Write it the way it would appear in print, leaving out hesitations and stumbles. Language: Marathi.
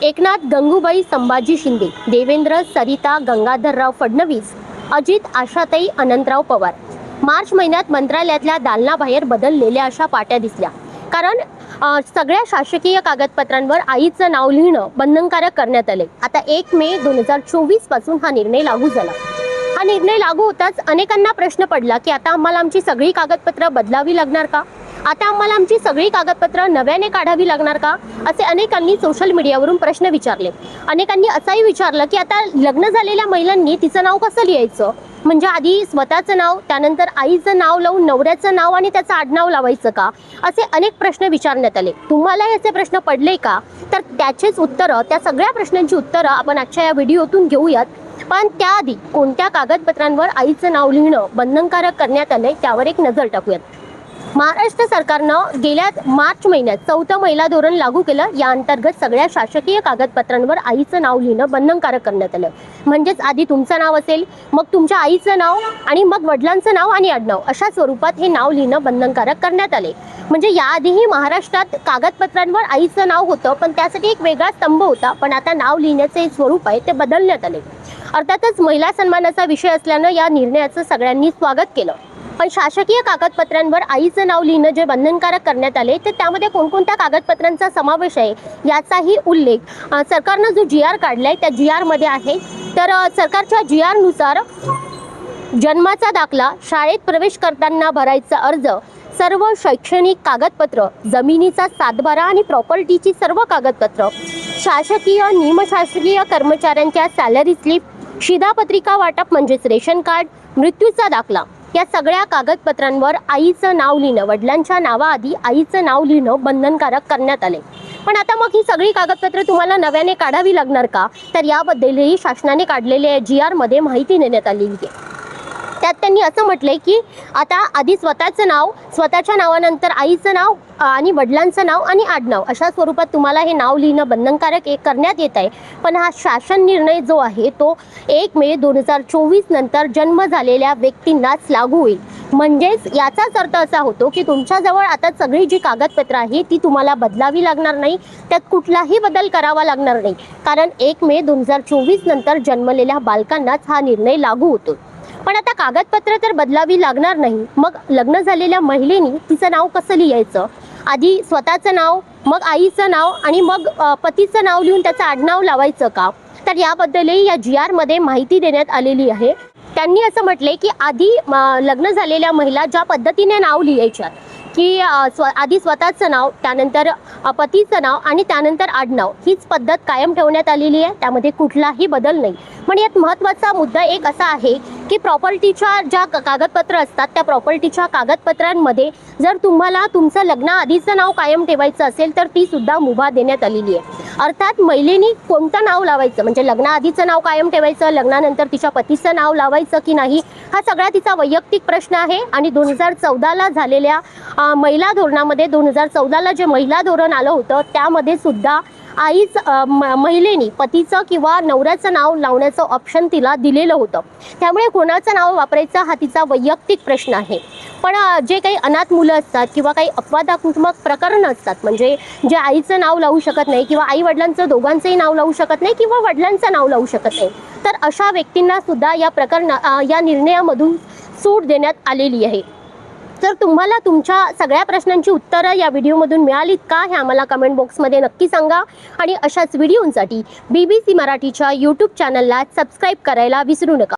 एकनाथ, गंगूबाई, संभाजी शिंदे, देवेंद्र, सरिता, गंगाधरराव फडणवीस, अजित, आशाताई, अनंतराव पवार. मार्च महिन्यात मंत्रालयातल्या दालनाबाहेर बदललेल्या अशा पाट्या दिसल्या. कारण सगळ्या शासकीय कागदपत्रांवर आईचं नाव लिहिणं बंधनकारक करण्यात आले. आता 1 मे 2024 पासून हा निर्णय लागू झाला. हा निर्णय लागू होताच अनेकांना प्रश्न पडला की आता आम्हाला आमची सगळी कागदपत्र बदलावी लागणार का? आता आम्हाला आमची सगळी कागदपत्र नव्याने काढावी लागणार का? असे अनेकांनी सोशल मीडियावरून प्रश्न विचारले. अनेकांनी असाही विचारलं की आता लग्न झालेल्या महिलांनी तिचं नाव कसं लिहायचं? म्हणजे आधी स्वतःचं नाव, त्यानंतर आईचं नाव लावून नवऱ्याचं नाव आणि त्याचं आडनाव लावायचं का? असे अनेक प्रश्न विचारण्यात आले. तुम्हाला याचे प्रश्न पडले का? तर त्याचेच उत्तरं, त्या सगळ्या प्रश्नांची उत्तरं आपण आजच्या या व्हिडिओतून घेऊयात. पण त्याआधी कोणत्या कागदपत्रांवर आईचं नाव लिहिणं बंधनकारक करण्यात आलंय त्यावर एक नजर टाकूयात. महाराष्ट्र सरकारनं गेल्या मार्च महिन्यात 4थं महिला धोरण लागू केलं. या अंतर्गत सगळ्या शासकीय कागदपत्रांवर आईचं नाव लिहिणं बंधनकारक करण्यात आलं. म्हणजेच आधी तुमचं नाव असेल, मग तुमच्या आईचं नाव आणि मग वडिलांचं नाव आणि आडनाव अशा स्वरूपात हे नाव लिहिणं बंधनकारक करण्यात आले. म्हणजे याआधीही महाराष्ट्रात कागदपत्रांवर आईचं नाव होतं, पण त्यासाठी एक वेगळा स्तंभ होता. पण आता नाव लिहिण्याचे स्वरूप आहे ते बदलण्यात आले. अर्थातच महिला सन्मानाचा विषय असल्यानं या निर्णयाचं सगळ्यांनी स्वागत केलं. पण शासकीय कागदपत्रांवर आईचं नाव लिहिणं जे बंधनकारक करण्यात आले, तर त्यामध्ये कोणकोणत्या कागदपत्रांचा समावेश आहे याचाही उल्लेख सरकारनं जो GR काढलाय त्या GR मध्ये आहे. तर सरकारच्या GR नुसार जन्माचा दाखला, शाळेत प्रवेश करताना भरायचा अर्ज, सर्व शैक्षणिक कागदपत्र, जमिनीचा सातबारा आणि प्रॉपर्टीची सर्व कागदपत्र, शासकीय निमशासकीय कर्मचाऱ्यांच्या सॅलरी स्लिप, शिधापत्रिका वाटप म्हणजेच रेशन कार्ड, मृत्यूचा दाखला या सगळ्या कागदपत्रांवर आईचं नाव लिहिणं, वडिलांच्या नावाआधी आईचं नाव लिहिणं बंधनकारक करण्यात आले. पण आता मग ही सगळी कागदपत्र तुम्हाला नव्याने काढावी लागणार का? तर याबद्दलही शासनाने काढलेल्या GR मध्ये माहिती देण्यात आलेली आहे. त्यात त्यांनी असं म्हटलंय की आता आधी स्वतःचं नाव, स्वतःच्या नावानंतर आईचं नाव आणि वडिलांचं नाव आणि आडनाव अशा स्वरूपात तुम्हाला हे नाव लिहिणं बंधनकारक करण्यात येत आहे. पण हा शासन निर्णय जो आहे तो 1 मे 2024 नंतर जन्म झालेल्या व्यक्तींनाच लागू होईल. म्हणजेच याचाच अर्थ असा होतो की तुमच्याजवळ आता सगळी जी कागदपत्र आहे ती तुम्हाला बदलावी लागणार नाही, त्यात कुठलाही बदल करावा लागणार नाही. कारण 1 मे 2024 नंतर जन्मलेल्या बालकांनाच हा निर्णय लागू होतो. पण आता कागदपत्र तर बदलावी लागणार नाही. मग लग्न झालेल्या महिलेनी तिचं नाव कसं लिहायचं? आधी स्वतःचं नाव, मग आईचं नाव आणि मग पतीचं नाव लिहून त्याचं आडनाव लावायचं का? तर याबद्दलही या GR मध्ये माहिती देण्यात आलेली आहे. त्यांनी असं म्हटलंय की आधी लग्न झालेल्या महिला ज्या पद्धतीने नाव लिहायच्या की आधी स्वतःचं नाव, त्यानंतर पतीचं नाव आणि त्यानंतर आडनाव, हीच पद्धत कायम ठेवण्यात आलेली आहे. त्यामध्ये कुठलाही बदल नाही. पण यात महत्त्वाचा मुद्दा एक असा आहे की प्रॉपर्टीच्या ज्या कागदपत्र असतात त्या प्रॉपर्टीच्या कागदपत्रांमध्ये जर तुम्हाला तुमचं लग्नाआधीचं नाव कायम ठेवायचं असेल तर ती सुद्धा मुभा देण्यात आलेली आहे. अर्थात महिलेनी कोणतं नाव लावायचं, म्हणजे लग्नाआधीचं नाव कायम ठेवायचं, लग्नानंतर तिच्या पतीचं नाव लावायचं की नाही, हा सगळा तिचा वैयक्तिक प्रश्न आहे. आणि 2014ला झालेल्या महिला धोरणामध्ये, 2014ला जे महिला धोरण आलं होतं त्यामध्ये सुद्धा आईच महिलेनी पतीचं किंवा नवऱ्याचं नाव लावण्याचं ऑप्शन तिला दिलेलं होतं. त्यामुळे कोणाचं नाव वापरायचं हा तिचा वैयक्तिक प्रश्न आहे. पण जे काही अनाथ मुलं असतात किंवा काही अपवादात्मक प्रकरणं असतात, म्हणजे जे आईचं नाव लावू शकत नाही किंवा आई वडिलांचं दोघांचंही नाव लावू शकत नाही किंवा वडिलांचं नाव लावू शकत नाही, तर अशा व्यक्तींना सुद्धा या निर्णयामधून सूट देण्यात आलेली आहे. तर तुम्हाला तुमच्या सगळ्या प्रश्नांची उत्तरं या व्हिडिओमधून मिळालीत का हे आम्हाला कमेंट बॉक्समध्ये नक्की सांगा. आणि अशाच व्हिडिओंसाठी BBC मराठीच्या YouTube चॅनलला सबस्क्राईब करायला विसरू नका.